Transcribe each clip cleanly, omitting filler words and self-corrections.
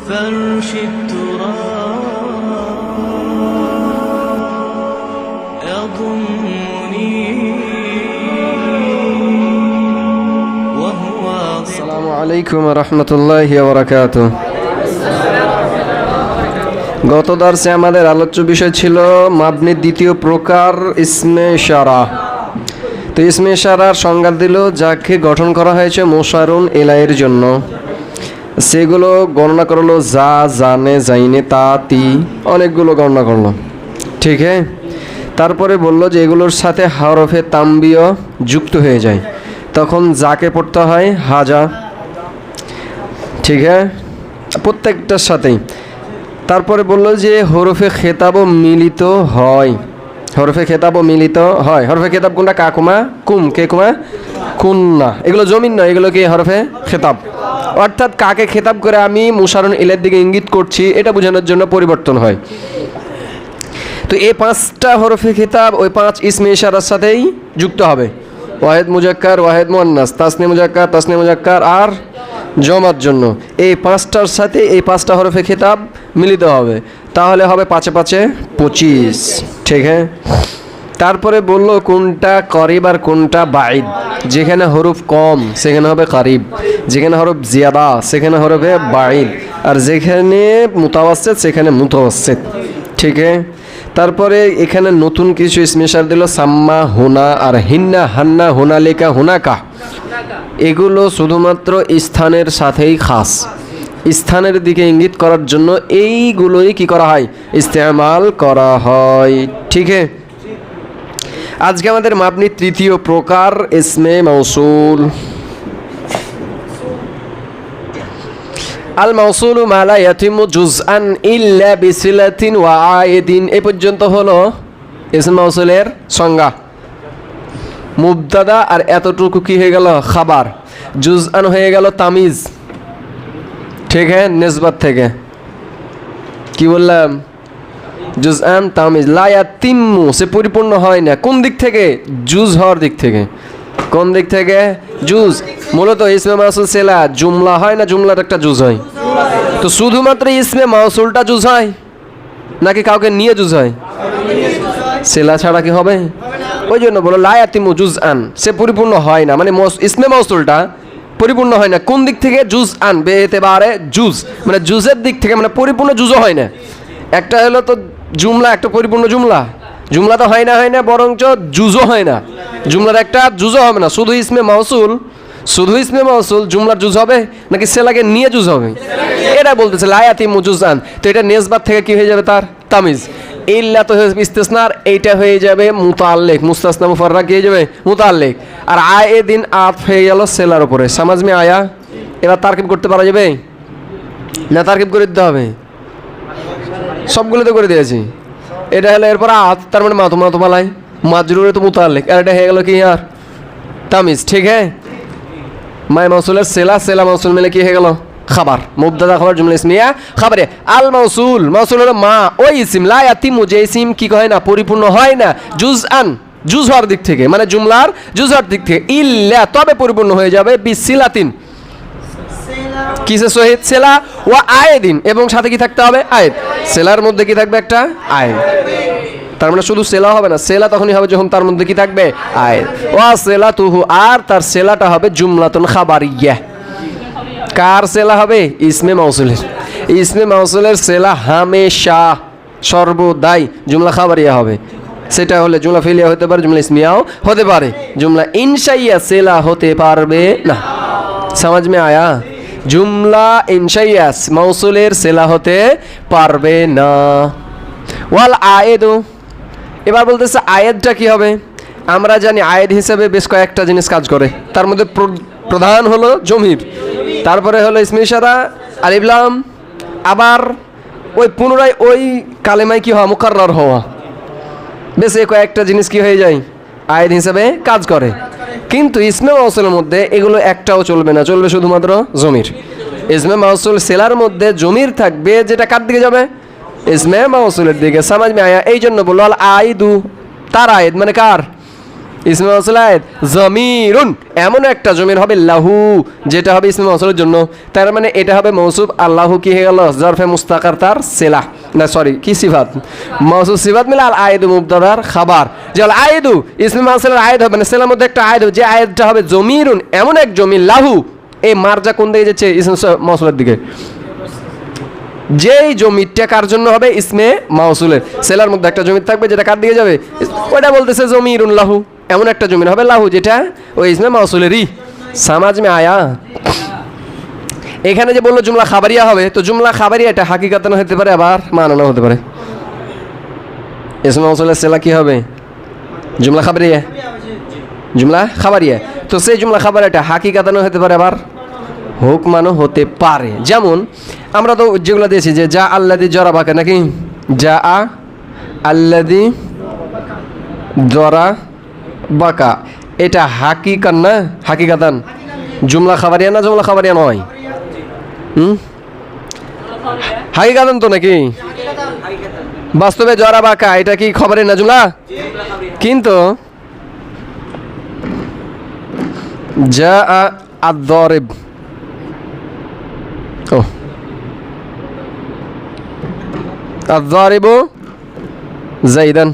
فرش التراب يضمني وهو আসসালামু আলাইকুম ওয়া রাহমাতুল্লাহি ওয়া বারাকাতুহু। গত দর্শে আমাদের আলোচ্য বিষয় ছিল মাবনির দ্বিতীয় প্রকার ইসমে ইশারা। তো ইসমে ইশারার সংজ্ঞা দিল যাকে গঠন করা হয়েছে মুশারুন ইলাইহির জন্য। সেগুলো গণনা করলো যা, জানে, জাইনে, তা, তি, অনেকগুলো গণনা করলো। ঠিক হ্যাঁ, তারপরে বললো যে এগুলোর সাথে হরফে তাম্বিয় যুক্ত হয়ে যায়, তখন যাকে পড়তে হয় হাজা। ঠিক হ্যাঁ, প্রত্যেকটার সাথেই। তারপরে বললো যে হরফে খেতাবও মিলিত হয়, হরফে খেতাবও মিলিত হয়। হরফে খেতাব কোনটা? কাকুমা, কুম, কে কুমা, কুন্না। এগুলো জমিন নয়, এগুলো কি হরফে খেতাব। অর্থাৎ কাকে খেতাব করে আমি মুশারুন ইলাইহির দিকে ইঙ্গিত করছি এটা বোঝানোর জন্য পরিবর্তন হয়। তো এই পাঁচটা হরফে খেতাব ওই পাঁচ ইসমে ইশারার সাথেই যুক্ত হবে। ওয়াহেদ মুজাক্কার, ওয়াহেদ মুয়ান্নাস, তাসনি মুজাক্কার, তাসনি মুজাক্কার আর জমার জন্য এই পাঁচটার সাথে এই পাঁচটা হরফে খেতাব মিলিত হবে, তাহলে হবে পাঁচে পাঁচে 25। ঠিক হ্যাঁ, তারপরে বললো কোনটা করিব আর কোনটা বাঈদ। যেখানে হরফ কম সেখানে হবে করিব, যেখানে হরফ জিয়াদা সেখানে হবে বাঈদ, আর যেখানে মুতাওয়াসসিত সেখানে মুতাওয়াসসিত। ঠিক হ্যাঁ, তারপরে এখানে নতুন কিছু ইসমে ইশারা দিল, সাম্মা, হুনা আর হিন্না, হান্না, হুনালিকা, হুনাকা। এগুলো শুধুমাত্র স্থানের সাথেই খাস, স্থানের দিকে ইঙ্গিত করার জন্য এইগুলোই কি করা হয়, ইস্তেমাল করা হয়। ঠিক আছে, আজকে আমাদের মাবনি তৃতীয় প্রকার ইসমে মাউসুল। আল মাউসুলু মা লা ইয়াতিমু জুজআন ইল্লা বিসিলাতিন ওয়া আইদিন। এই পর্যন্ত হলো ইসম মাউসুলের সংজ্ঞা। মুবতাদা আর এতটুকু কি হয়ে গেল, খাবার। জুজআন হয়ে গেল তামিজ। ঠিক হ্যাঁ, নিসবত থেকে কি বললাম, জুজআন তামিজ। লা ইয়াতিমু সে পরিপূর্ণ হয় না, কোন দিক থেকে, জুজ হওয়ার দিক থেকে। কোন দিক থেকে, জুজ। মূলত ইসমে মাউসুল সেলা জুমলা হয় না, জুমলার একটা জুজ হয়। তো শুধুমাত্র ইসমে মাউসুলটা জুজ হয় নাকি কাউকে নিয়ে জুজ হয়? সেলা ছাড়া কি হবে? ওই জন্য বলো লা ইয়াতিমু জুজআন, সে পরিপূর্ণ হয় না, মানে ইসমে মাউসুলটা পরিপূর্ণ হয় না। কোন দিক থেকে, জুজআন বে এতেবারে জুজ, মানে জুজের দিক থেকে, মানে পরিপূর্ণ জুজও হয় না। একটা হলো তো জুমলা, একটা পরিপূর্ণ জুমলা। জুমলা তো হয় না বরঞ্চ জুজও হয় না। জুমলার একটা জুজও হবে না। শুধু ইসমে মাউসুল, শুধু ইসমে মাউসুল জুমলার জুজ হবে নাকি সেলাকে নিয়ে জুজ হবে? এটা বলতেছে লা ইয়াতিমু জুজআন। তো এটা নিসবাত থেকে কি হয়ে যাবে, তার তামিজ। ইল্লা তো ইস্তিসনার, এইটা হয়ে যাবে মুতাল্লিক, মুস্তাসনা মুফাররা কি হয়ে যাবে, মুতাল্লিক। আর আয়েদিন আত হয়ে গেল সেলার উপরে। সমাজ মে আয়া? এবার তারকিব করতে পারা যাবে না? তারকিব করে দিতে হবে, সবগুলো তো করে দিয়েছি। এটা হলো এরপর আত, তার মানে মাতুমালাই, মাজরুরে তো মুতাল্লিক, আর এটা হয়ে গেল কি আর তামিজ। ঠিক হ্যাঁ, মাই মাউসুলের সেলা, সেলা মাউসুল মিলে কি হয়ে গেল, খাবার। মুবতাদা খাবার জুমলা ইসমিয়া খাবারে। আল মাউসুল, মাউসুল হলো মা ওই ইসিম, লা ইয়াতিমু যে ইসিম কি হয় না, পরিপূর্ণ হয় না, জুজআন জুজ হওয়ার দিক থেকে, মানে জুমলার জুজ হওয়ার দিক থেকে। ইল্লা তবে পরিপূর্ণ হয়ে যাবে, বিসিলাতিন কিসে সহিত, সেলা, ওয়া আয়েদিন এবং সাথে কি থাকতে হবে, আয়েদ। সেলার মধ্যে কি থাকবে, একটা আয়েদ। তার মানে শুধু সেলা হবে না, সেলা তখনই হবে যখন তার মধ্যে কি থাকবে, আয়েদ। ওয়া সেলাতুহু, আর তার সেলাটা হবে জুমলাতুন খাবারিয়া। কার সেলা হবে, ইসমে মাউসুলের। ইসমে মাউসুলের সেলা হামেশা সর্বদাই জুমলা খাবারিয়া হবে। সেটা হলে জুমলা ফিলিয়া হতে পারে, জুমলা ইসমিয়াও হতে পারে, জুমলা ইনশাইয়া সেলা হতে পারবে না। সমাজ মে আয়া? জুমলা ইনশাইয়াস মাউসুলের সেলা হতে পারবে না। ওয়াল আয়েদু, এবার বলতেছে আয়েদটা কি হবে। আমরা জানি আয়েদ হিসেবে বেশ কয়েকটা জিনিস কাজ করে, তার মধ্যে প্রধান হলো জমির, তারপরে হলো ইসমে ইশারা, আলিফ লাম, আবার ওই পুনরায় ওই কালেমায় কি হওয়া, মুকাররার হওয়া। বেশ এই কয়েকটা জিনিস কি হয়ে যায়, আয়েদ হিসেবে কাজ করে। কিন্তু ইসমে মাউসুলের মধ্যে এগুলো একটাও চলবে না, চলবে শুধুমাত্র জমির। ইসমে মাউসুল সেলার মধ্যে জমির থাকবে, যেটা কার দিকে যাবে, ইসমে মাউসুলের দিকে। সমাজ মে আয়া? এই জন্য বললো আল আইদু, তার আয়েদ মানে কার, ইসমে মাউসুল আয়াত জমিরুন, এমন একটা জমির হবে লাহু, যেটা হবে ইসমে মাউসুলের জন্য। তার মানে এটা হবে মৌসুফ, আল্লাহু কি হয়ে গেল জরফে মুস্তাকার তার সেলা, না সরি কি সিফাত, মৌসুফ সিফাত মিলে আল আয়েদু মুবতাদার খাবার, যে আল আয়েদু ইসমে মাউসুলের আয়াত হবে, মানে সেলার মধ্যে একটা আয়াত হবে, যে আয়াতটা হবে জমিরুন, এমন এক জমি, লাহু এই মারজা কোন দিকে যাচ্ছে, ইসমে মাউসুলের দিকে। যেই জমিটা কার জন্য হবে, ইসমে মাউসুলের, সেলার মধ্যে একটা জমি থাকবে যেটা কার দিকে যাবে, ওটা বলতেছে জমিরুন লাহু, এমন একটা জমির হবে লাহু যেটা ওই ইসমে মাউসুলেরই। সামাজ মে আয়া, এখানে যে বললো জুমলা খাবারিয়া হবে, তো জুমলা খাবারিয়া এটা হাকিকাতান হতে পারে, আবার মানানো হতে পারে। ইসমে মাউসুলের সেলা কি হবে, জুমলা খাবারিয়া, জুমলা খাবারিয়া। তো সেই জুমলা খাবারিয়াটা হাকিকাতানও হতে পারে, আবার হুকমানও হতে পারে। যেমন আমরা তো যেগুলো দিয়েছি যে যা আল্লাদি জরা বাকা, নাকি যা আল্লাদি জরা বাকা, এটা হাকিকান না হাকিকাতান, জুমলা খাবারিয়া না জুমলা খাবারিয়া নয়, হাকিকাতান তো নাকি, বাস্তবে জরা বাকা এটা কি খবরে না জুমলা, কিন্তু যা আদ-দারিব, ও আদ-দারিবু যাইদান,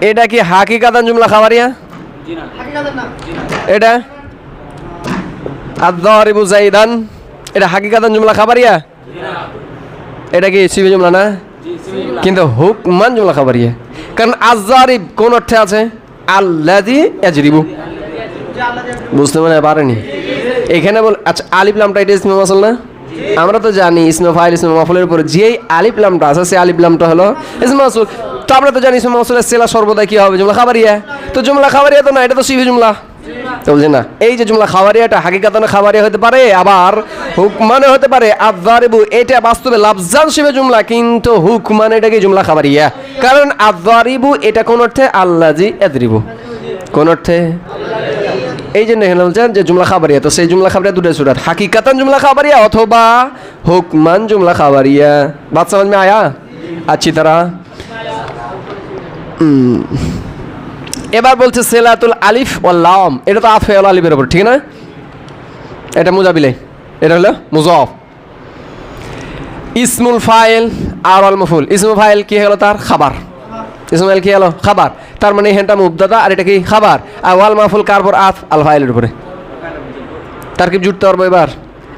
এটা কি হাকিকাতান জুমলা খাবারিয়া, এটা আদ-দারিবু যাইদান এটা হাকিকাতান জুমলা খাবারিয়া, এটা কি সিবি জুমলা না, কিন্তু হুকমান জুমলা খাবারিয়া। কারণ আজ-জারিব কোন অর্থে আছে, আল্লাযী ইয়াজরিবু, বুঝতে পারেনি এখানে বল। আচ্ছা আলিফ লামটা এটা ইসমে মাউসুল না, আমরা তো জানি ইসমে ফাইল ইসমে মাফউলের উপর যেই আলিফ লামটা আছে সেই আলিফ লামটা হলো ইসমে মাউসুল। তো আমরা তো জানি ইসমে মাউসুলের সেলা সর্বদা কি হবে, জুমলা খাবারিয়া। তো জুমলা খাবারিয়া তো না, এটা তো সিবি জুমলা, তো বলছি না এই যে জুমলা খাবারিয়াটা হাকিকাতানে খাবারিয়া হতে পারে, আবার হুকমানে হতে পারে। আয-যারিবু এটা বাস্তবে লাফজান শিবে জুমলা, কিন্তু হুকমানে এটা কি জুমলা খাবারিয়া, কারণ আয-যারিবু এটা কোন অর্থে আল্লাযী ইয়াদরিবু, কোন অর্থে, এই জন্য এখানে বলছেন যে জুমলা খাবারিয়া। তো সেই জুমলা খাবারিয়া দুটো সুরাত, হাকিকাতান জুমলা খাবারিয়া অথবা হুকমান জুমলা খাবারিয়া। বাত সমঝ মে আয়া अच्छी तरह। এবার বলছে সেলাতুল আলিফ ওয়াল লাম, এটা তো আফে আল আলিফের উপর, ঠিক না, এটা মুজাবিলে, এটা হলো মুজাফ। ইসমুল ফাইল আর আল মাফউল, ইসমুল ফাইল কি হলো তার খাবার, ইসমুল ফাইল কি হলো খাবার, তার মানে এখানটা মুবতাদা আর এটা কি খাবার, আর ওয়াল মাফউল কার উপর, আফ আল ফাইলের উপরে। তারকিব জুড়তে পারবো এবার,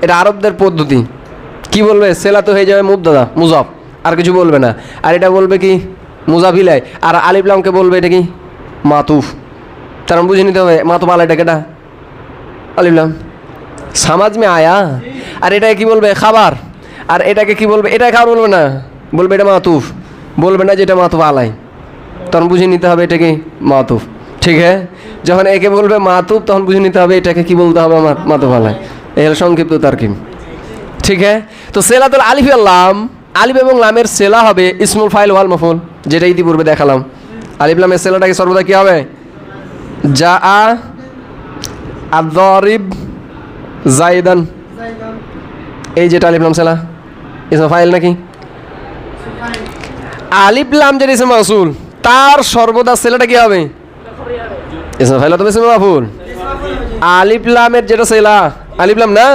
এটা আরবদের পদ্ধতি। কি বলবে, সেলা তো হয়ে যাবে মুবতাদা মুজাফ, আর কিছু বলবে না, আর এটা বলবে কি মুজাফিলাই, আর আলিফ লামকে বলবে এটা কি মাতুফ। তার বুঝে নিতে হবে মাতুফ আলা এটা কেটা আলিফ লাম, সামাজ মে আয়া। আর এটাকে কি বলবে খাবার, আর এটাকে কি বলবে, এটা খাবার বলবে না, বলবে এটা মাতুফ, বলবে না যে এটা মাতুফ আলাই, তখন বুঝে নিতে হবে এটা কি মাতুফ। ঠিক হ্যাঁ, যখন একে বলবে মাতুফ তখন বুঝে নিতে হবে এটাকে কি বলতে হবে আমার মাতুফ আলাই। এই হলো সংক্ষিপ্ত তারকিব। ঠিক হ্যাঁ, তো সেলাতুল আলিফ ওয়াল লাম, আলিফ এবং লামের সেলা হবে ইসমুল ফাইল ওয়াল মাফউল, যেটা ইতিপূর্বে দেখালাম। আলিফ লামের সেলাটাকে সর্বদা কি হবে, যা আদ-দারিব যাইদান, এই যেটা আলিফ লাম সেলা ইসমুল ফাইল নাকি, আলিফ লাম যেটা ইসমে মাউসুল তার সর্বদা সেলাটা কি হবে, ইসমে ফাইল অথবা ইসমে মাফউল। আলিফ লামের যেটা সেলা আলিফ লাম না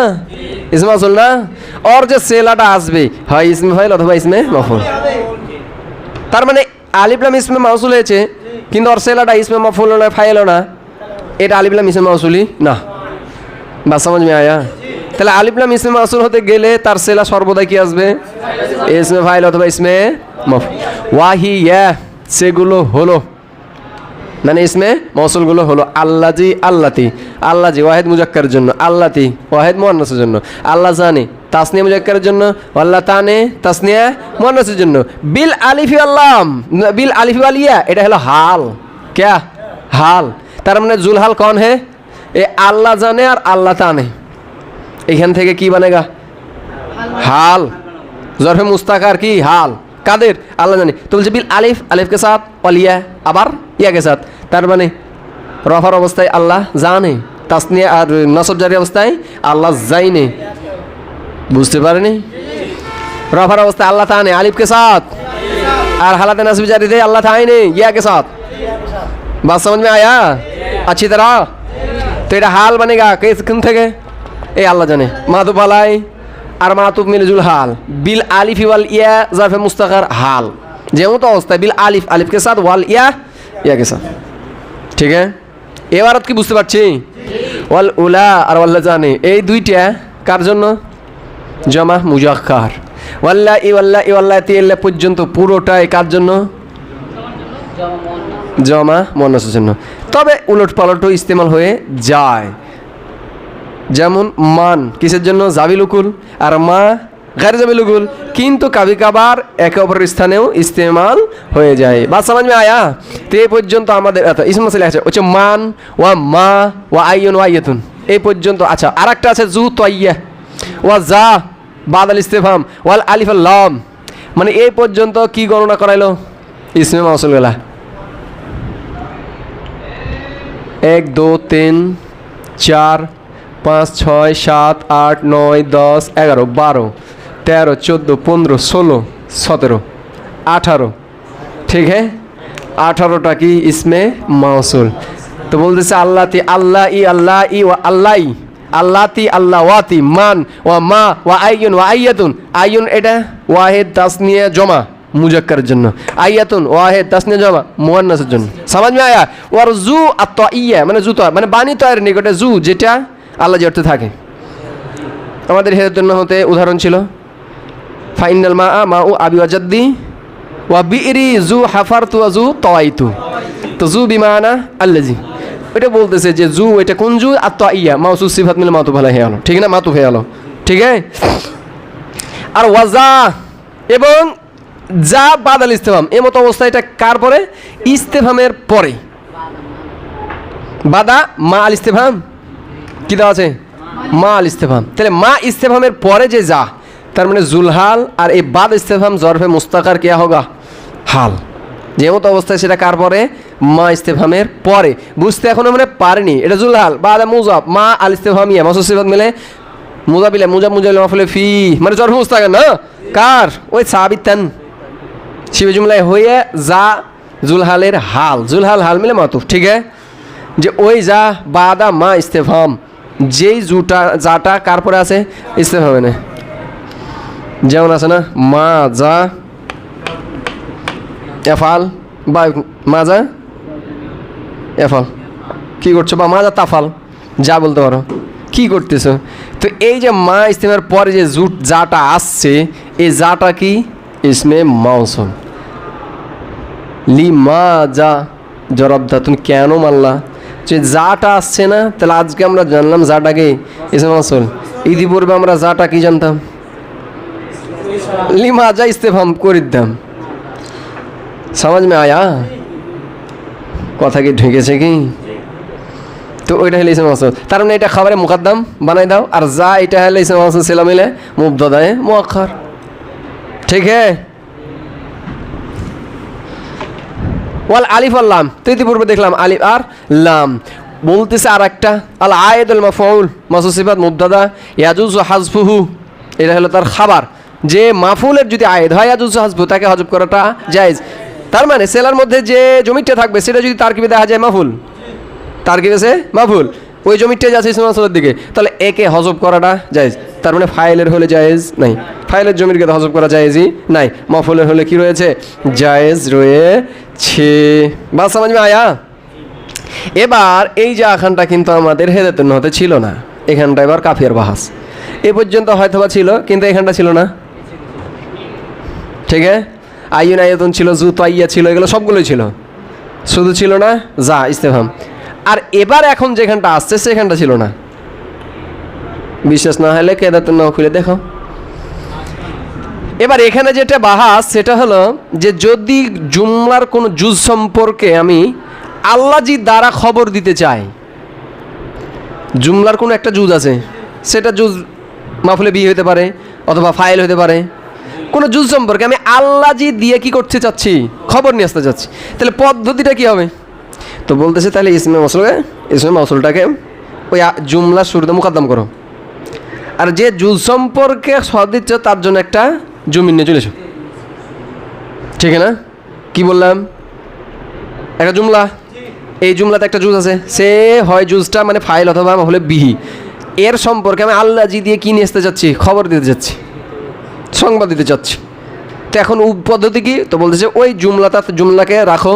ইসমে মাউসুল না, ওর যে সেলাটা আসবে হয় ইসমে ফাইল অথবা ইসমে মাফউল। তার মানে আলিফ লাম ইসমে মাউসুল হয়েছে, কিন্তু ওর সেলাটা ইসমে মাফউল না ফাইলও না, এটা আলিফ লাম ইসমে মাউসুলি না। বাস সমঝ মে আয়া। তাহলে আলিফ লাম ইসমে মাউসুল হতে গেলে তার সেলা সর্বদা কি আসবে, ইসমে ফাইল অথবা ইসমে মাফউল। ওয়াহিয়া সেগুলো হলো, মানে ইসমে মৌসুলগুলো হলো আল্লাজি আল্লাতি, আল্লাজি ওয়াহিদ মুজাক্কারের জন্য, আল্লাতি ওয়াহিদ মুয়ান্নাসের জন্য, আল্লাহ জানি তাসনিয়া মুজাক্কারের জন্য, আল্লাহ তানে তাসনিয়া মুয়ান্নাসের জন্য। বিল আলিফি আল্লাম বিল আলিফি আলিয়া এটা হলো হাল, ক্যা হাল, তার মানে জুলহাল কন হে, এ আল্লাহ জানে আর আল্লাহ তানে, এখান থেকে কি বানেগা হাল, জরফে মুস্তাকার কি হাল, কাদের আল্লাহ জানে। তো বলছে বিল আলিফ, আলিফ কে সাথ ওয়ালিয়া, আবার ইয়া কে সাথ, তার মানে রফার অবস্থায় আল্লাহ জানে, তাসনিয়া আর নসব জারি অবস্থায় আল্লাহ জাইনে, বুঝতে পারেনি, রফার অবস্থায় আল্লাহ তানে আলিফ কে সাথ, আর হালাতে নাসব জারি দে আল্লাহ তাইনে ইয়া কে সাথ, बात समझ में आया अच्छी तरह? तो এটা হাল बनेगा किन থেকে? এই আল্লাহ জানে। মাতুব আলাই আর মাতুব মিলজুল हाल बिल आलिफ वाल या ज़र्फ़ मुस्तक़र हाल যেমন তো অবস্থা बिल आलिफ आलिफ के साथ वाल या के साथ ঠিক है এবারত কি বুঝতে পারছি ওয়াল উলা আর ওয়াল্লা জানে এই দুইটা কার জন্য জমা মুজাক্কার ওয়াল্লাহি ওয়াল্লাতি ইল্লা পর্যন্ত পুরোটাই কার জন্য জমা মুয়ান্নাসের জন্য তবে উলট পালটও ইস্তেমাল হয়ে যায় যেমন মান কিসের জন্য জাবিলুকুল আর মা গায়র জাবিলুকুল কিন্তু কবি কবার একে অপরের স্থানেও ইস্তেমাল হয়ে যায় বাত समझ में आया তো এই পর্যন্ত আমাদের ইসম মাসালা আছে হচ্ছে মান ওয়া মা ওয়া আইয়ুন ওয়া আইয়াতুন এই পর্যন্ত আচ্ছা আরেকটা আছে জু তাইয়া ওয়া যা বাদাল ইস্তিফহাম ওয়াল আলিফ আল লাম মানে এই পর্যন্ত কি গণনা করাইলো ইসমে মাউসুল গুলা 1 2 3 4 5 6 7 8 9 10 11 12 13 14 15 16 17 18 ठीक है 18টা কি ইসমে মাউসুল তো বলতেছে আল্লাতি আল্লাহি ওয়া আল্লাহি আল্লাতি আল্লাওয়াতি মান ওয়া মা ওয়া আইয়ুন ওয়া আইয়াতুন আইয়ুন এটা ওয়াহিদ তাসনিয়া জমা মুজাক্কারের জন্য আইয়াতুন ওয়াহিদ তাসনিয়া জমা মুয়ান্নাসের জন্য समझ में आया और जू আত-তাইয়া মানে জু মানে বানি তয়ের নিকটে জু যেটা আল্লাহ যে অর্থে থাকে আমাদের হেদায়েতের হতে উদাহরণ ছিল ফাইনাল মা ও আবি ওয়াজাদ্দি ওয়া বিইরি জু হাফারতু ওয়া জু তাওয়াইতু তো জু বিমানা আল্লাজি এটা বলতেছে যে জু এটা কোন জু আত-তাইয়া মাউসুফ সিফাত মিলে মাতুফ আলাইহি হলো ঠিক না মাতুফ হয়ে হলো ঠিক আছে আর ওয়াজা এবং যা বাদাল ইস্তিফহাম এই মত অবস্থা এটা কার পরে ইস্তিফহামের পরে বাদা মা আল ইস্তিফহাম কি দেওয়া আছে মা আল ইস্তিফহাম তাহলে মা ইস্তিফহামের পরে যে যা তার মানে জুলহাল আর এই বাদ ইস্তিফহাম জরফে মুস্তাকার কিয়া হোগা হাল যেমন অবস্থায় সেটা কার পরে মা ইস্তিফহামের পরে বুঝতে এখনো মানে পারেনি এটা জুলহাল বাদা মুজাব মা আল ইস্তিফহামিয়া মাসুফ সিফাত মিলে মুজাবিলা মুজাব মাফুলে ফি মানে জরফে মুস্তাকার না কার ওই সাবিতান শিবে জুমলায় হয়ে যা জুলহালের জুলহাল হাল মিলে মাতুফ ঠিক আছে যে ওই যা বাদা মা ইস্তিফহাম যেই জুটা যাটা কার পরে আছে ইস্তিফহামে না যেমন আছে না মা যা এফাল বা মাজা এফাল কি করছো বা মাজা তাফাল যা বলতে পারো কি করতেছো তো এই যে মা ইস্তেমার পরে যে জুট যাটা আসছে এই যাটা কি ইসমে মাউসুল লি মা যা জরাবদা তুমি কেন মানলা যে যাটা আসছে না তাহলে আজকে আমরা জানলাম যাটাকে ইসমে মাউসুল ইতিপূর্বে আমরা যাটা কি জানতাম লি মা যা ইস্তেফহাম করে দিতাম समझ में आया কথা কি ঢুকেছে কি তো ওইটা হলো ইসমে মাউসুল তার মানে এটা খবরে মুকদ্দম বানাই দাও আর যা এটা হলো ইসমে মাউসুল সিলা মিলে মুবতাদায়ে মুআক্খার ঠিক है ওয়াল আলিফ ওয়াল লাম তো ইতিপূর্বে দেখলাম আলিফ আর লাম বলতেছে আর একটা আল আয়েদুল মাফউল মাসুফ সিফাত মুবতাদা ইয়াজুজু হাযফুহু এটা হলো তার খাবার যে মাফুলের যদি আয়েদ হয় ইয়াজুজু হাযফু তাকে হযফ করাটা জায়েজ তার মানে সেলার মধ্যে যে জমিটা থাকবে সেটা যদি তারকিবে দেখা যায় মাফুল তারকিবে সে মাফুল ওই জমিটা যাচ্ছে ইসমে মাউসুলের দিকে তাহলে একে হযফ করাটা জায়েজ তার মানে ফাইলের হলে জায়েজ নাই ফাইলের জমির কে হযফ করা জায়েজই নাই মাফুলের হলে কি রয়েছে জায়েজ রয়েছে বাস समझ में आया এবার এই যে আখানটা কিন্তু আমাদের হেদায়েতের নহতে ছিল না এখানটা এবার কাফিয়ার বাহাস এই পর্যন্ত হয়তোবা ছিল কিন্তু এখানটা ছিল না ঠিক আছে আইয়ুন আয়াতুন ছিল জু তাইয়া ছিল এগুলো সবগুলোই ছিল শুধু ছিল না যা ইস্তিফহাম আর এবার এখন যেখানটা আসছে সেখানটা ছিল না বিশ্বাস না হলে কেদাতুন নাও খুলে দেখো এবার এখানে যেটা বাহাস সেটা হলো যে যদি জুমলার কোনো জুজ সম্পর্কে আমি আল্লাহজি দ্বারা খবর দিতে চাই জুমলার কোনো একটা জুজ আছে সেটা জুজ মাফুলে বি হতে পারে অথবা ফাইল হতে পারে কোনো জুজ সম্পর্কে আমি আল্লাহজি দিয়ে কি করতে চাচ্ছি খবর নিয়ে আসতে চাচ্ছি তাহলে পদ্ধতিটা কি হবে তো বলতেছে তাহলে ইসমে মাউসুলটাকে ওই জুমলার শুরুতে মুকদ্দম করো আর যে জুজ সম্পর্কে সদিচ্ছ তার জন্য একটা জমিন নিয়ে চলেছ ঠিক না কি বললাম একটা জুমলা এই জুমলাতে একটা জুজ আছে, সে হয় জুজটা মানে ফাইল অথবা হলে বিহি, এর সম্পর্কে আমি আল্লাজি দিয়ে কি নিয়ে আসতে যাচ্ছি, খবর দিতে যাচ্ছি, সংবাদ দিতে চাচ্ছি। তো এখন পদ্ধতি কি, তো বলতেছে ওই জুমলাকে রাখো,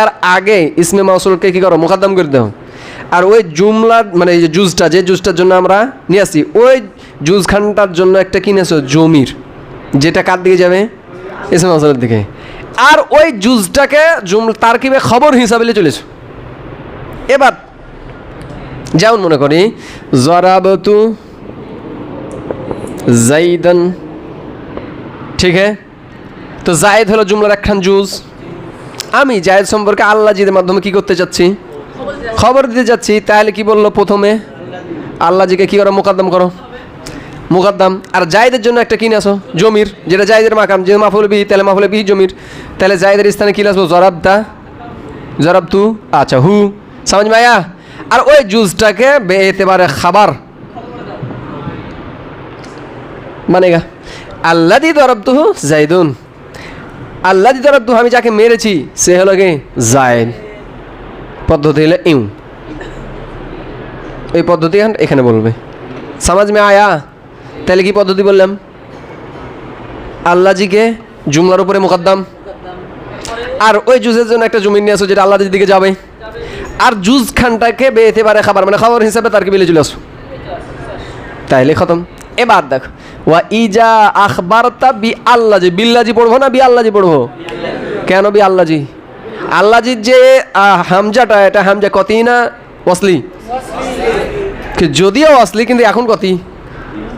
এর আগে ইসমে মাউসুলকে কী করো, মুকাদ্দাম করে দাও। আর ওই জুমলা মানে এই যে জুজটা, যে জুজটার জন্য আমরা নিয়ে আসি, ওই জুজ খানটার জন্য একটা কিনে আসো জমির, যেটা কার দিকে যাবে, ইসমে মাউসুলের দিকে। আর ওই জুজটাকে তারকিবে খবর হিসাবে চলেছে। এবার যেমন মনে করি জরাবতু জাইদান, ঠিক হ্যাঁ, তো জায়েদ হলো জুমলার একখান জুজ। আমি জায়েদ সম্পর্কে আল্লাজিদের মাধ্যমে কি করতে চাচ্ছি, খবর দিতে যাচ্ছি। তাহলে কি বললো, প্রথমে আল্লাজিকে কি করো, মুকাদ্দাম করো, মুকাদ্দাম। আর জায়েদের জন্য একটা কিনে আসো জমির, যেটা জায়েদের মাকাম, যে মাফুল বিহি, তাহলে মাফুল বিহি জমির, তাহলে জায়েদের স্থানে কিনে আসবো জরাবতা, জরাবতু, আচ্ছা হু, সমাজ মায়া। আর ওই জুজটাকে বেএতেবারে খাবার মানেগা, আল্লাদি দরবতুহু জাইদুন, আল্লাদি দরবতুহু আমি যাকে মেরেছি সে হলো কে, জায়েদ। পদ্ধতি হলো ইউ, এই পদ্ধতি এখানে বলবে সমাজ মে আয়া। তাহলে কি পদ্ধতি বললাম, আল্লাহজিকে জুমলার উপরে মুকাদ্দাম, আর ওই জুজের জন্য একটা জমিন নিয়ে আসো যেটা আল্লাহজির দিকে যাবে, আর জুজ খানটাকে বেতে পারে খাবার মানে খবর হিসাবে তার কি বিলে চলে আসো, তাইলে খতম। এবার দেখো ওয়া ইজা আখবারতা বি আল্লাজি, বিল্লাজি পড়বো না বি আল্লাজি পড়বো, কেন বি আল্লাজি, আল্লাজির যে হামজাটা, এটা হামজা কতি না ওয়াসলি, যদিও ওয়াসলি কিন্তু এখন কতি,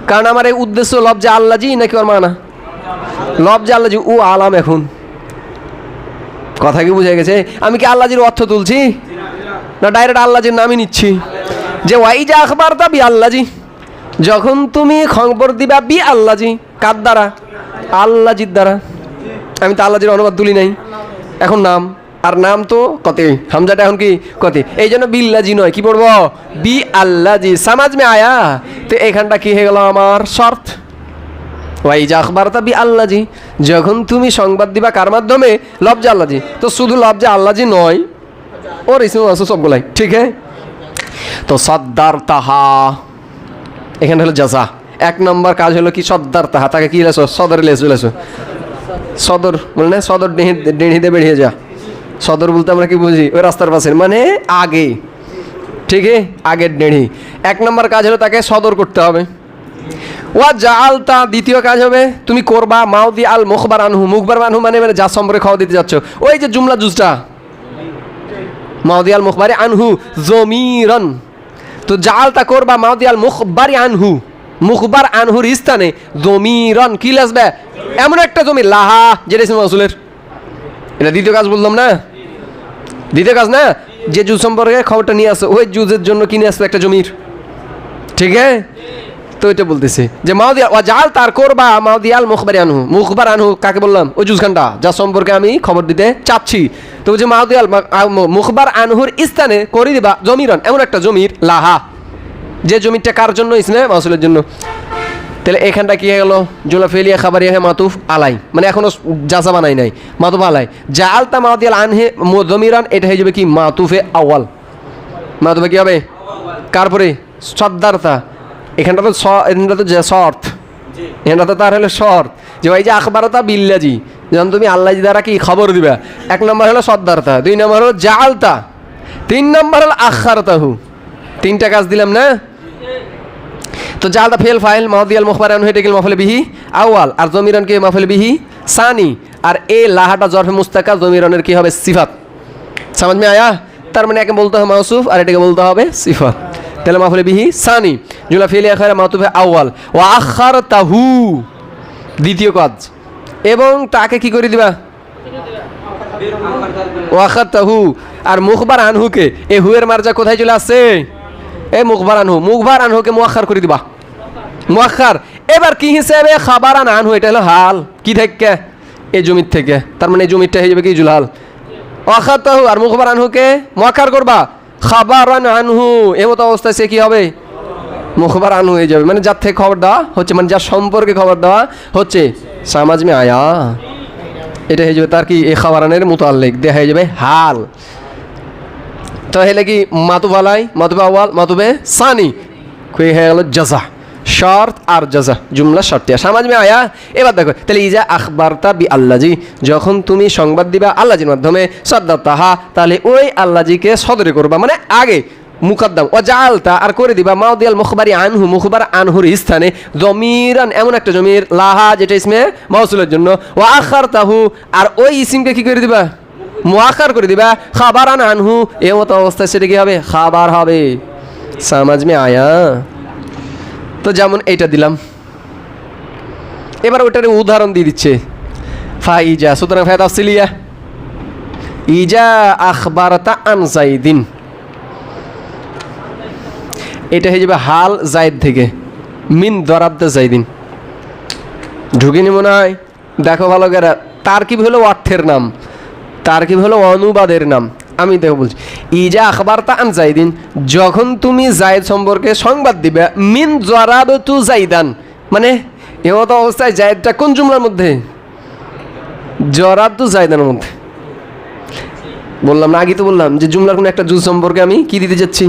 কারণ আমার এই উদ্দেশ্য লফজে আল্লাজি নাকি ওর মানা, লফজে আল্লাজি ও আলাম। এখন কথা কি বুঝে গেছে, আমি কি আল্লাজির অর্থ তুলছি না ডাইরেক্ট আল্লাজির নামই নিচ্ছি, যে ওয়াইজা আখবারতা বি আল্লাজি, যখন তুমি খবর দিবা বি আল্লাজি, কার দ্বারা, আল্লাজির দ্বারা। আমি তো আল্লাজির অনুবাদ তুলি নাই, এখন নাম, আর নাম তো কতে, হামজাটা এখন কি কতে, এই জন্য বিল্লাজি নয়, কি পড়বো, বি আল্লাজি। সমাজ মে আয়া, তো এখানটা কি হয়ে গেল আমার শর্ত, ওয়াইজা আখবারতা বি আল্লাজি, যখন তুমি সংবাদ দিবা কার মাধ্যমে, লফজে আল্লাজি। তো শুধু লফজে আল্লাজি নয়, ওর ইসমে আছে সবগুলাই, ঠিক হ্যাঁ। তো সদ্দার তাহা, এখানে হলো জাজা। এক নম্বর কাজ হলো কি, সদ্দার তাহা, তাকে কি লেছো, সদর লেছো, লেছো সদর বলে না, সদর ডেঁড়িতে বেরিয়ে যা। সদর বলতে আমরা কি বুঝি, ওই রাস্তার পাশে মানে আগে, ঠিক আছে, আগের ডেঁড়ি। এক নম্বর কাজ হলো তাকে সদর করতে হবে। ওয়া জাআলতা, দ্বিতীয় কাজ হবে তুমি করবা মাউদি আল মুখবার আনহু, মুখবার আনহু মানে যা সম্পর্কে খবর দিতে যাচ্ছ, ওই যে জুমলা জুজটা মাউদি আল মুখবারি আনহু জমিরন, তো জাআলতা করবা মাউদি আল মুখবারি আনহু, মুখবার আনহুর স্থানে জমিরন কি আসবে, এমন একটা জমি, লাহা, যেটা ইসমে মাউসুলের। এটা দ্বিতীয় কাজ বললাম না, দ্বিতীয় কাজ না, যে জুজ সম্পর্কে খবরটা নিয়ে আসো, ওই জুজের জন্য কিনে আসবে একটা জমির, ঠিক আছে। তো এটা বলতেছে যে মাউদিয়া ওয়া জাল তার করবা মাউদিয়াল মুখবারি আনহু, মুখবার আনহু কাকে বললাম, ওই জুজ খানটা যা সম্পর্কে আমি খবর দিতে চাচ্ছি। তো যে মাউদিয়াল মুখবার আনহুর স্থানে করে দিবা জমিরন, এমন একটা জমির, লাহা, যে জমিটা কার জন্য, ইসমে মাউসুলের জন্য। তাহলে এখানটা কি হয়ে গেল, জুলা ফেলিয়া খাবারিয়া হে মাতুফ আলাই, মানে এখনো জাজা বানাই নাই, মাতুফ আলাই। জালতা মাউদিয়াল আনহে জমিরান, এটা হয়ে যাবে কি মাতুফে আওয়াল, মাতুফে কি হবে, কার পরে, সদ্দারতা। এখানটা তো এখানটা তো শর্ত, এখানটা তো তার হলো শর্ত, যে ভাই যে আখবারতা বিল্লাজি, যখন তুমি আল্লাজি দ্বারা কি খবর দিবা। এক নম্বর হলো সদ্দারতা, দুই নম্বর হলো জালতা, তিন নম্বর হলো আখারতাহু। তিনটা কাজ দিলাম না। তো জালতা ফেল ফাইল মাউদিয়াল মুখবার আনহু, এটা কি মাফুল বিহি আউয়াল, আর জমিরন কি মাফুল বিহি সানি, আর এ লাহাটা জরফে মুস্তাকা, জমিরনের কি হবে, সিফাত। সমাজ মে আয়া, তার মানে একে বলতে হবে মাউসুফ আর এটাকে বলতে হবে সিফাত। তাহলে মাফুল বিহি সানি, জুলা ফেলিয়া খায়রা মাতুফে আউয়াল, ওয়া আখারতাহু দ্বিতীয় কাজ, এবং তাকে কি করে দিবা, ওয়া আখারতাহু। আর মুখবার আনহুকে, এ হুয়ের মার্জা কোথায় চলে আসছে, এ মুখবার আনহু, মুখবার আনহুকে মুআখার করে দিবা, মুআখার। এবার কি হিসেবে, খাবারান আনহু, এটা হলো হাল, কি থেকে, এই জমির থেকে, তার মানে এই জমিরটা হয়ে যাবে কি জুলহাল। ওয়াখারতাহু, আর মুখবার আনহুকে মুআখার করবা, খাবারান আনহু, এমত অবস্থায় সে কি হবে, মুখবার আনহু হয়ে যাবে, মানে যার থেকে খবর দেওয়া হচ্ছে, মানে যার সম্পর্কে খবর দেওয়া হচ্ছে। সমাজ মে আয়া, এটা হয়ে যাবে তার কি, এ খাবারানের মুতাল্লিক, দেখা হয়ে যাবে হাল। তাহলে কি মাতুব আলাই, মাতুবে আওয়াল, মাতুবে সানি হয়ে গেল জাজা। শর্ত আর জাজা জুমলা শর্তিয়া সমাজ মে আয়া। এবার দেখো তাহলে ইজা আখবারতা বি আল্লাজি, যখন তুমি সংবাদ দিবা আল্লাহজির মাধ্যমে, সাদ্দাতাহা তাহলে ওই আল্লাহজিকে সদরে করবা, মানে আগে মুকদ্দম। ও জালতা আর করে দিবা মাউদিয়াল মুখবারি আনহু, মুখবার আনহুর স্থানে জমিরান এমন একটা জমির, লাহা যেটা ইসমে মাউসুলের জন্য, ও আখারতাহু আর ওই ইসিমকে কি করে দিবা, মুআখার করে দিবা, খাবারান আনহু এ মতো অবস্থায় সেটা কি হবে, খাবার হবে। সমাজ মে আয়া। তো যেমন এইটা দিলাম, এবার ওটার উদাহরণ দিয়ে দিচ্ছে ফাইজা। সুতরাং ফায়দা তাফসিলিয়া, ইজা আখবারতা আন যাইদিন, এটা হয়ে যাবে হাল জায়দ থেকে, মিন দরাবদা যাইদিন। ঢুকিনি মনে হয়, দেখো ভালো করে। তারকিব হলো অর্থের নাম, তারকিব হলো অনুবাদের নাম। আমি দেখো বলছি, ইজা আখবারতা আন যাইদিন, যখন তুমি জায়দ সম্পর্কে সংবাদ দিবে, মিন জরাবতু যাইদান, মানে এমতো অবস্থায় জায়দটা কোন জুমলার মধ্যে, জরাবতু যাইদানের মধ্যে। বললাম না, আগে তো বললাম যে জুমলার কোনো একটা জুজ সম্পর্কে আমি কি দিতে যাচ্ছি,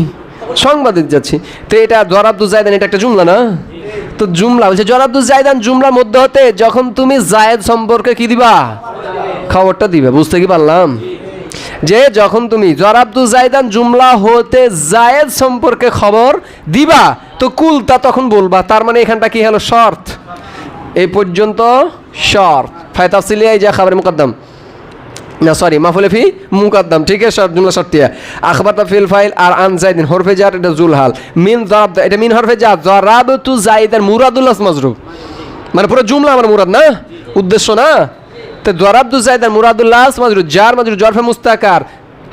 সংবাদ দিতে যাচ্ছি। তো এটা জরাবতু যাইদান, এটা একটা জুমলা না? তো জুমলা বলছে জরাবতু যাইদান জুমলার মধ্যে হতে যখন তুমি জায়েদ সম্পর্কে কি দিবা, খবরটা দিবে। বুঝতে কি পারলাম যে যখন তুমি জরাবতু যাইদান জুমলা হতে জায়েদ সম্পর্কে খবর দিবা, তো কুলতা তখন বলবা। তার মানে এখানটা কি হলো, শর্ত। এই পর্যন্ত শর্ত। ফায়দা তাফসিলিয়া ইজা খাবার মুকদ্দম, না সরি মাফুলে ফি মুকদ্দম, ঠিক আছে। শর্ত জুমলা শর্তিয়া। আখবারতা ফিল ফাইল আর আন যাইদিন হরফে জার, এটা জুল হাল। মিন যারাব, এটা মিন হরফে জার, জরাবতু যাইদান মুরাদুল্লাহ মাজরুব, মানে পুরো জুমলা আমার মুরাদ না, উদ্দেশ্য না। তো জরাবতু যাইদান মুরাদুল্লাহ মাজরুব, জার মাজরুব জরফে মুস্তাকার,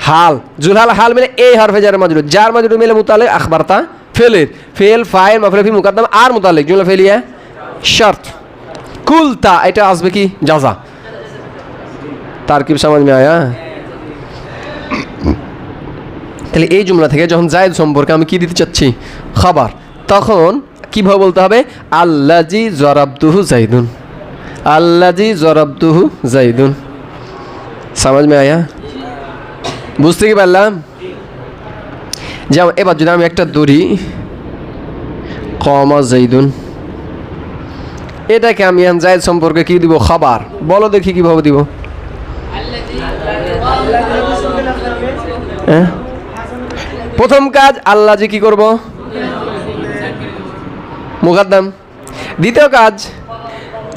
হাল জুল হাল, হাল মিলে এই হরফে জার মাজরুব, জার মাজরুব মিলে মুতালিক আখবারতা ফেলের, ফেল ফাইল মাফুলে ফি মুকদ্দম আর মুতালিক জুমলা ফেলিয়া শর্ত। কুলতা এটা আসবে কি, জাযা। তারকিব সমাজ মে আয়া। তাহলে এই জুমলা থেকে যখন জায়েদ সম্পর্কে আমি কি দিতে চাচ্ছি, খবর, তখন কিভাবে বলতে হবে, আল্লাজি জরাবতুহু যাইদুন, আল্লাজি জরাবতুহু যাইদুন। সমাজ মে আয়া, বুঝতে কি পারলাম? যেমন এবার যদি আমি একটা দড়ি কমা যাইদুন, এটাকে আমি জায়েদ সম্পর্কে কি দিব, খবর। বলো দেখি কিভাবে দিব। প্রথম কাজ আল্লাজি কি করব, মুকদ্দম। দ্বিতীয় কাজ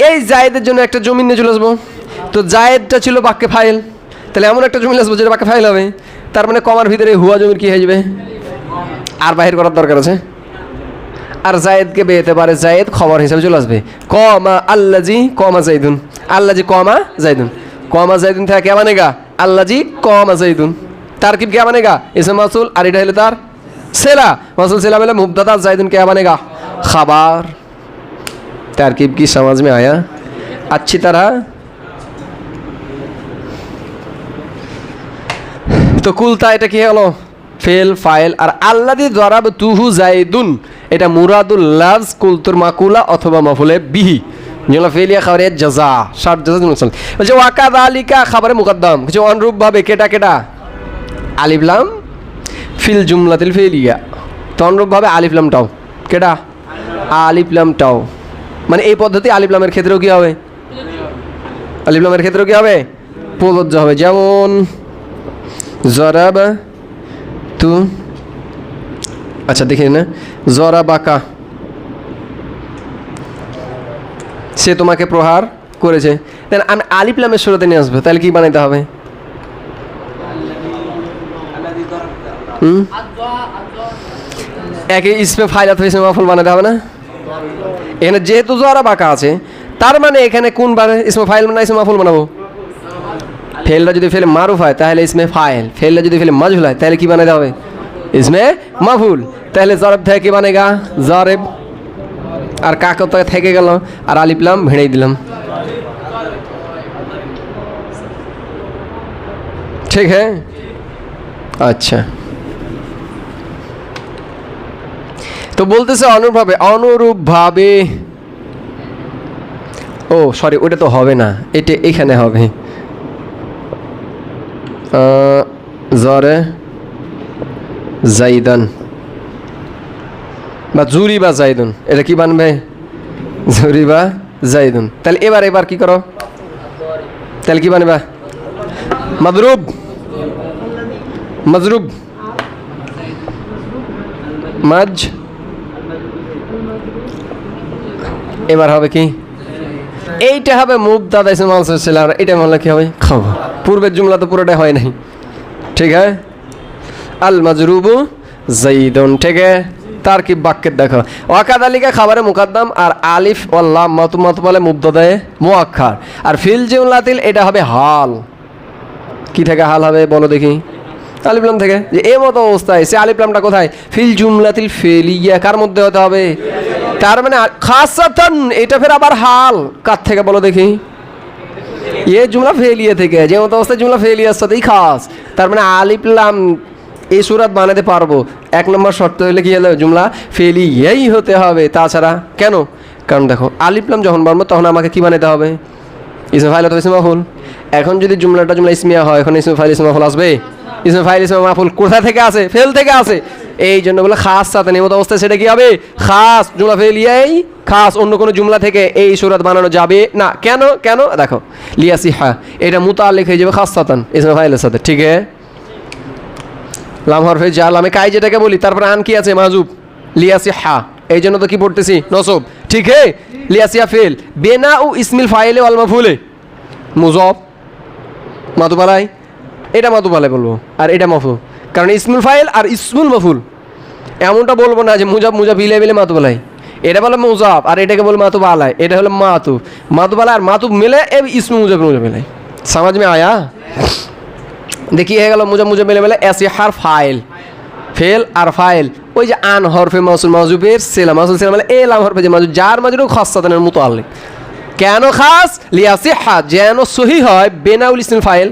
এই জায়েদের জন্য একটা জমিন নিয়ে চলে আসবো। তো জায়েদটা ছিল বাক্যে ফাইল, তাহলে এমন একটা জমিন আসবো যেটা বাক্যে ফাইল হবে। তার মানে কমার ভিতরে হুয়া জমির কি হয়ে যাবে, আর বাহির করার দরকার আছে। আর জায়েদকে বেয়েতে পারে, জায়েদ খবর হিসাবে চলে আসবে। কমা আল্লাজি কমা যাইদুন, আল্লাজি কমা যাইদুন, কমা যাইদুন থেকে কে বানেগা, আল্লাজি কমা যাইদুন। তারকিব কে বানেগা, ইসম মাসুল, আর এটা হলো তার সেলা, মাসুল সেলা মিলে মুবতাদা, যাইদুন কে বানেগা, खबर। तरकीब की समझ में आया अच्छी तरह? तो कुलता এটা কি হলো, ফেল ফাইল। আর আল্লাযী যারাবতুহু যাইদুন এটা মুরাদুল লাফজ কুলতুর মাকুলা অথবা মাফুলে বিহি, যেগুলো ফেলিয়া খাবারে জাযা শার্ট জাযা মুসল। বলছে ওয়াকাযালিকা খাবারে মুকদ্দম, কিছু অনুরূপ ভাবে কেটা কেটা আলিফ লাম ফিল জুমলাতিল ফেলিয়া। তো অনুরূপ ভাবে আলিফ লামটাও কেটা, আলিফ লামটাও, মানে এই পদ্ধতি আলিফ লামের ক্ষেত্রেও কি হবে, আলিফ লামের ক্ষেত্রেও কি হবে, প্রযোজ্য হবে। যেমন জরাব তু, আচ্ছা দেখি না, জরাবাকা সে তোমাকে প্রহার করেছে। দেন আমি আলিফ লামের শুরুতে নিয়ে আসবো, তাহলে কি বানাইতে হবে, একে ইসমে ফাইল অথবা ইসমে মাফুল বানাতে হবে না। এখানে যেহেতু জরাবাকা আছে তার মানে এখানে কোন বানাবে, ইসমে ফাইল না ইসমে মাফুল বানাবো। ফেলটা যদি ফেলে মারুফ হয় তাহলে ইসমে ফাইল, ফেলটা যদি ফেলে মাজহুল হয় তাহলে কি বানাতে হবে, ইসমে মাফুল। তাহলে জরব থেকে কি বানেগা, জরেব। আর কাকত থেকে গেল আর আলিফ লাম ভেড়ে দিলাম, ঠিক হ্যাঁ। আচ্ছা তো বলতেছে অনুরূপভাবে, অনুরূপভাবে, ও সরি ওটা তো হবে না, এটা এখানে হবে জরে জাইদান বা জুরিবা জাইদুন, এটা কি বানবে? জুরিবা জাইদুন। তাহলে এবার কি করো? তাহলে কি বানবা? মাদরুব, মাজরুব, মাজ। এবার হবে কি? এইটা হবে মুবতাদা ইসম মানসুব ছিল, আর এটা বললে কি হবে? খবর। পূর্বের জুমলা তো পুরোটাই হয় নাই, ঠিক আছে? আল মাজরুবু জাইদুন, ঠিক আছে? তারকিব বাক্যের দেখো, ওয়াকাদালিকা খাবারে মুকাদ্দাম, আর আলিফ ওয়াল লাম মাতুবলে মুবতাদায়ে মুআক্খার, আর ফিল জুমলাতিল এটা হবে হাল। কি থেকে হাল হবে বলো দেখি? আলিফ লাম থেকে। যে এই মতো অবস্থায় সে আলিফ লামটা কোথায়? ফিল জুমলাতিল ফেলিয়া, কার মধ্যে হতে হবে? তার মানে খাসাতান, এটা ফের আবার হাল কার থেকে বলো দেখি? এ জুমলা ফেলিয়া থেকে, যে মতো অবস্থায় জুমলা ফেলিয়ার সাথেই খাস। তার মানে আলিফ লাম এই সুরাত বানাতে পারবো, এক নম্বর শর্ত হলে কি হলো? জুমলা ফেলিয়াই হতে হবে। তাছাড়া কেন? কারণ দেখো আলিফ লাম যখন বানাবো তখন আমাকে কি বানাতে হবে? ইসমে ফাইল অথবা ইসমে মাফুল। এখন যদি জুমলাটা জুমলা ইসমিয়া হয়, এখন ইসমে ফাইল ইসমে মাফুল আসবে? ইসমে ফাইল ইসমে মাফুল কোথা থেকে আসে? ফেল থেকে আসে। এই জন্য বলে খাস সাথে নিয়মিত অবস্থায় সেটা কি হবে? খাস, জুমলা ফেলিয়াই খাস, অন্য কোনো জুমলা থেকে এই সুরাত বানানো যাবে না। কেন? কেন দেখো, লিয়াসিহা এটা মুতাআল্লিক হয়ে যাবে খাস সাতান ইসমে ফাইলের সাথে, ঠিক আছে? লাম হরফে জাল, আমি কাই যেটাকে বলি, তারপরে আন কি আছে? মাজুব, লিয়াসিহা, এই জন্য তো কি পড়তেছি? নসব, ঠিক আছে? লিয়াসিয়া ফেল, বেনা ও ইসমিল ফাইলে ওয়াল মাফুলে মুজব মাতুবালাই, এটা মাতুবালাই বলবো, আর এটা মাফুল। কারণ ইসমুল ফাইল আর ইসমুল মাফুল, এমনটা বলবো না যে মুজাব মুজাব ইলে মিলে মাতুবালাই। এটা বলে মুজাব, আর এটাকে বলে মাতুবালাই। এটা হলো মাতুবালাই আর মাতুব মিলে ইসমু মুজাব মুজাব মিলাই। সমাজ মে আয়া? দেখি হয়ে গেল মুজাব মুজাব মিলে মিলে এসিহার ফাইল, ফেল আর ফাইল। ওই যে আন হরফে মাসুল মাজুবের সেলা, মাসুল সেলা মানে এলাম হরফে যে মাজুব, যার মাজুর খাসাতানের মুতাআল্লিক। কেন খাস? লিয়াসিহা, যেন সহি হয় বেনাউল ইসমুল ফাইল,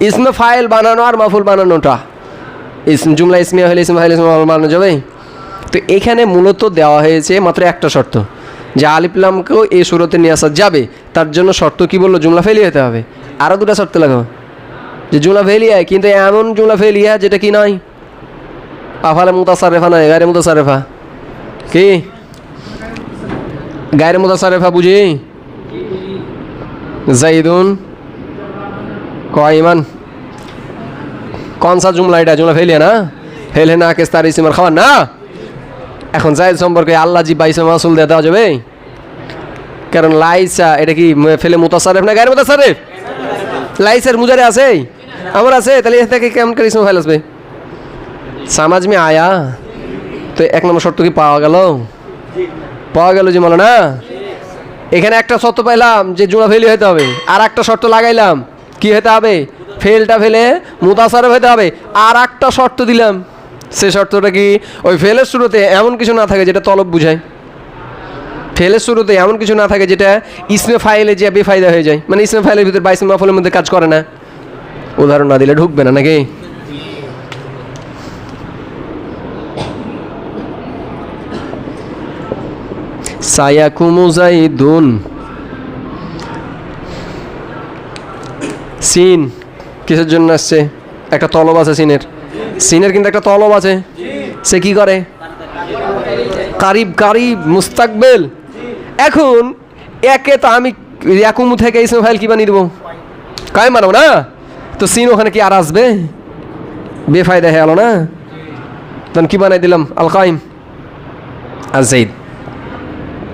ইসমে ফাইল বানানো আর মাফুল বানানোটা। জুমলা ইসমিয়া হলে ইসমে ফাইল ইসমে মাফুল বানানো যাবে। তো এখানে মূলত দেওয়া হয়েছে মাত্র একটা শর্ত, যে আলিফ লামকেও এই সুরতে নিয়ে আসা যাবে। তার জন্য শর্ত কি বললো? জুমলা ফেলি হতে হবে। আরও দুটা শর্ত লাগাও, যে জুমলা ফেলিয়া, কিন্তু এমন জুমলা ফেলিয়া যেটা কি নয় আফালে মুতাসাররেফা নয়, গায়রে মুতাসাররেফা। কি গায়রে মুতাসাররেফা বুঝি? জাইদুন কাইমান, কোন সা জুমলা? এটা জুমলা ফেলিয়া না? ফেলে না কেস তার ইসিমার খাবার না। এখন জায়েদ সম্পর্কে আল্লাহ জি বাইসে মাসুল দেওয়া যাবে? কারণ লাইসা এটা কি ফেলে মুতাসাররেফ না গায়রে মুতাসাররেফ? লাইসের মুজারে আছে, আমার আছে, তাহলে এর থেকে কেমন করে ইসমে ফাইল আসবে? সমাজ মে আয়া? তো এক নম্বর শর্ত কি পাওয়া গেল? পাওয়া গেল যে না। এখানে একটা শর্ত পাইলাম যে জুমলা ফেলি হতে হবে, আর একটা শর্ত লাগাইলাম কি হতে হবে? ফেলটা ফেলে মুতাসাররেফ হতে হবে। আর একটা শর্ত দিলাম, সে শর্তটা কি? ওই ফেলের শুরুতে এমন কিছু না থাকে যেটা তলব বুঝায়। ফেলের শুরুতে এমন কিছু না থাকে যেটা ইসমে ফাইলে যে বেফায়দা হয়ে যায়, মানে ইসমে ফাইলের ভিতরে বা ইসমে মাফুলের মধ্যে কাজ করে না। উদাহরণ না দিলে ঢুকবে না নাকি? সায়াকুমু জাইদুন, সিন কিসের জন্য আসছে? একটা তলব আছে সিনের, সিনের কিন্তু একটা তলব আছে। সে কি করে? Karib, Karib মুস্তাকবেল। এখন একে তো আমি ইয়াকুমু থেকে ইসমে ফাইল কি বানিয়ে দেবো? কায়েম বানাবো না। তো সিন ওখানে কি আর আসবে? বেফায়দা হয়ে গেল না। তখন কি বানাই দিলাম? আল কাইম আর জাইদ।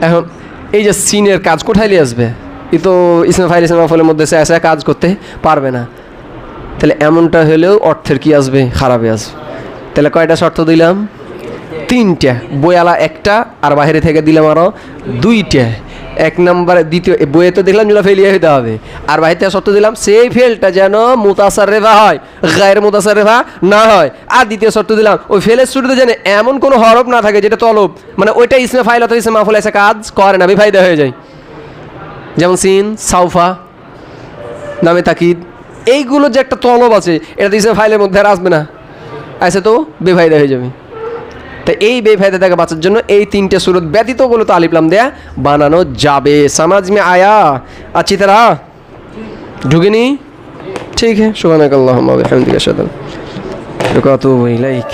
এখন এই যে সিনের কাজ কোথায় নিয়ে আসবে? এ তো ইসমে ফাইল ইসমে মাফুলের মধ্যে সে আসে, কাজ করতে পারবে না। তাহলে এমনটা হলেও অর্থের কি আসবে? খারাপে আসবে। তাহলে কয়টা শর্ত দিলাম? তিনটা। বইয়ালা একটা, আর বাইরে থেকে দিলাম আরও দুইটা। এক নম্বরে দ্বিতীয় বইয়ে তো দেখলাম জুমলা ফেলিয়া হইতে হবে, আর বাইরে থেকে শর্ত দিলাম সেই ফেলটা যেন মুতাসাররেফা হয়, গায়রে মুতাসাররেফা না হয়। আর দ্বিতীয় শর্ত দিলাম ওই ফেলের শুরুতে যেন এমন কোনো হরফ না থাকে যেটা তলব, মানে ওইটা ইসমে ফাইল অথবা ইসমে মাফুল এসে কাজ করে না, বেফায়দা হয়ে যায়। যেমন সিন, সাউফা, নামে তাকিদ, এইগুলো যে একটা তলব আছে, এটা তো ইসমে ফাইলের মধ্যে আর আসবে না, আসে তো বেফায়দা হয়ে যাবে। তাই এই বেফায়দা থেকে বাঁচার জন্য এই তিনটে সুরত ব্যতীতগুলো তো আলিফ লাম দেয়া বানানো যাবে। সমাজ মে আয়া? अच्छी तरह ঢুকেনি? ঠিক है। সুবহানাকাল্লাহুম্মা ওয়া বিহামদিকা আশহাদু আল্লা ইলাহা ইল্লা আনতা আস্তাগফিরুকা ওয়া আতুবু ইলাইক।